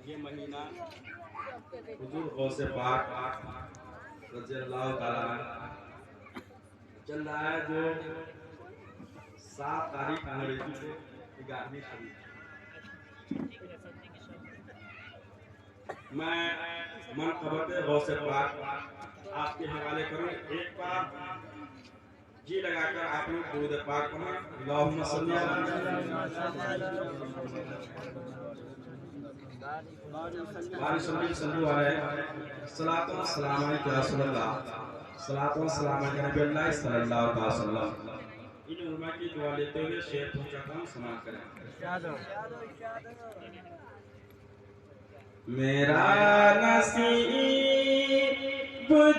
ये महीना हुजूर गौसे पाक रज़ियल्लाहु ताला चल रहा है, जो 7 तारीख अंग्रेजी से 11वीं शरीफ। मैं मन खबर गौसे पाक आपके हवाले करूं। एक बार जी लगाकर आप लोग दुरूद पाक पढ़ें। अल्लाहुम्मा सल्ली अला सलातो व सलाम अलैका रसूलल्लाह, सलातो व सलाम अलैका नबील्लाह सल्लल्लाहु अलैहि वसल्लम। इन उलमा की दुआ लेते हुए शेर पहुंचाता हूं, समाअत करें। मेरा नसीब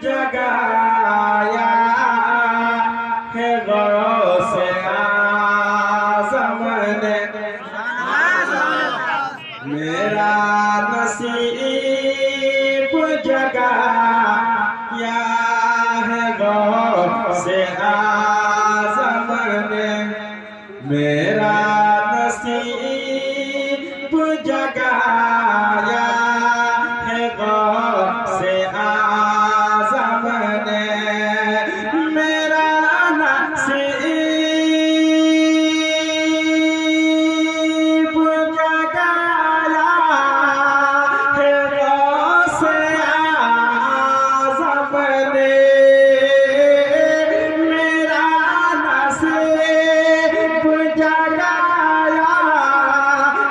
जगाया है गौसे आज़म ने, मेरा नसीब जगाया है गौसे आज़म ने, मेरा नसीब जगाया है गौसे आज़म ने, मेरा नसीब जगाया है गौसे आज़म ने, मेरा नसीब जगाया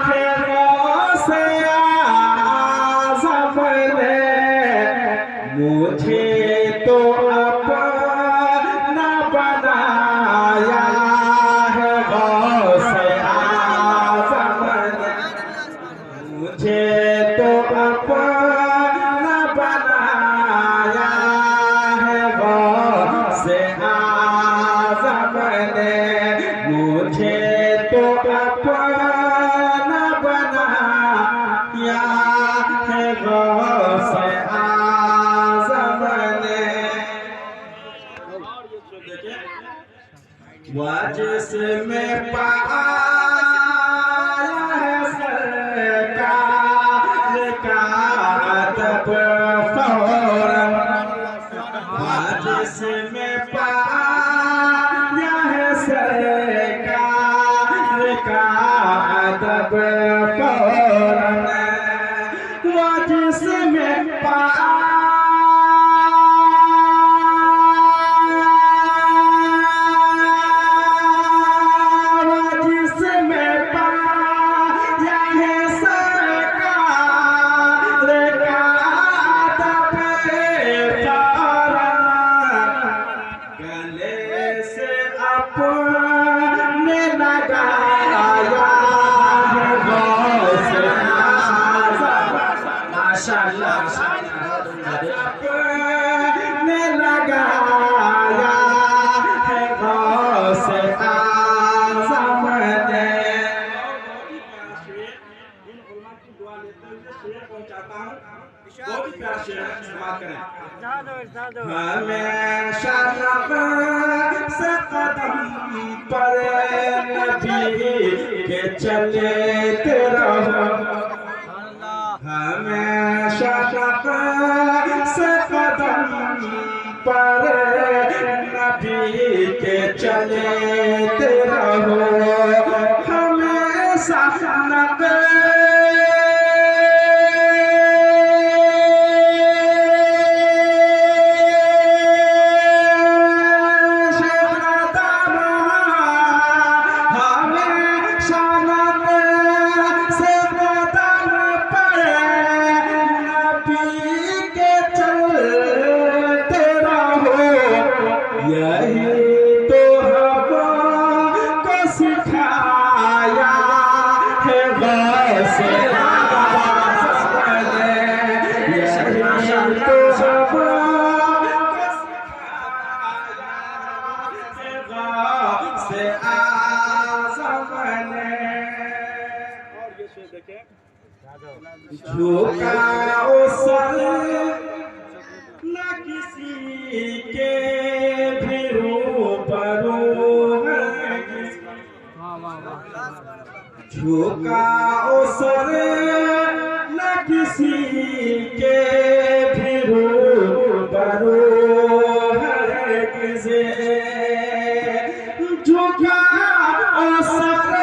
है गौसे आज़म ने, मुझे तो अपना बनाया है गौसे आज़म ने, मुझे तो अपना बनाया है गौसे आज़म ने, मुझे तो अपना बनाया है गौसे आज़म ने। वाजिस में पाया है सरकार का अदब फौरन, वाजिस में पाया है सरकार का अदब फौरन, वाजिस में पाया ने लगाया है गौसे आज़म ने। इन उलमा की दुआ लेते हुए शेर पहुंचाता हूं, बहुत ही प्यारा शेर है, समाअत करें। हमेशा से कदम पर नबी के चलते रहो, हमेशा से कदम पर नबी के चलते रहो, हमेशा नबी यही तो हमको सिखाया है गौसे आज़म ने, यही तो हमको सिखाया है गौसे आज़म ने। और ये शेर देखें, झुकाओ सर न किसी के भी रूबरू है, झुका सर न किसी के फिरू बरू हर किसे झुका सर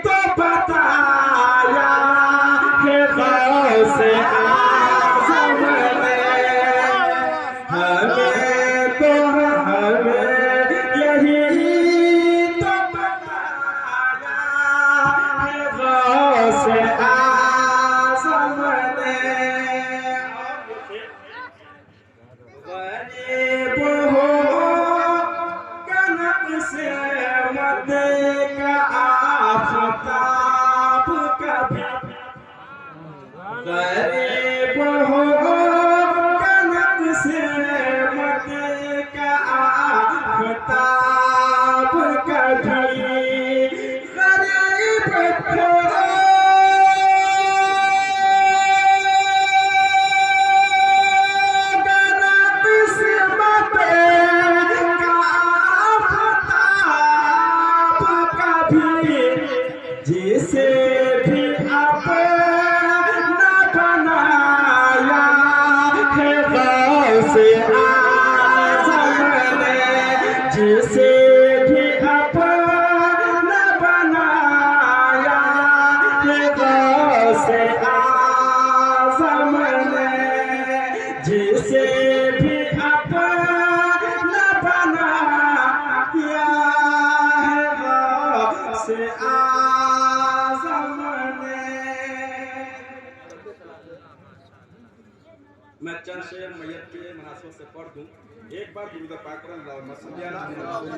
तो बताया है से आज़म ने हमें तो हमें यही तो बताया है से आज़म ने गरीब हो कनक से मत आफताब कभी गरीब हो कनक से मत का आफताब कभी गरीब हो जिसे भी अपना बनाया है गौसे आज़म ने जिसे भी अपना बनाया है गौसे आज़म ने जिसे भी अपना बनाया है गौसे मैं चंद शेर मैयत के मुनासबत से पढ़ दूं। एक बार दुरूद पाक पर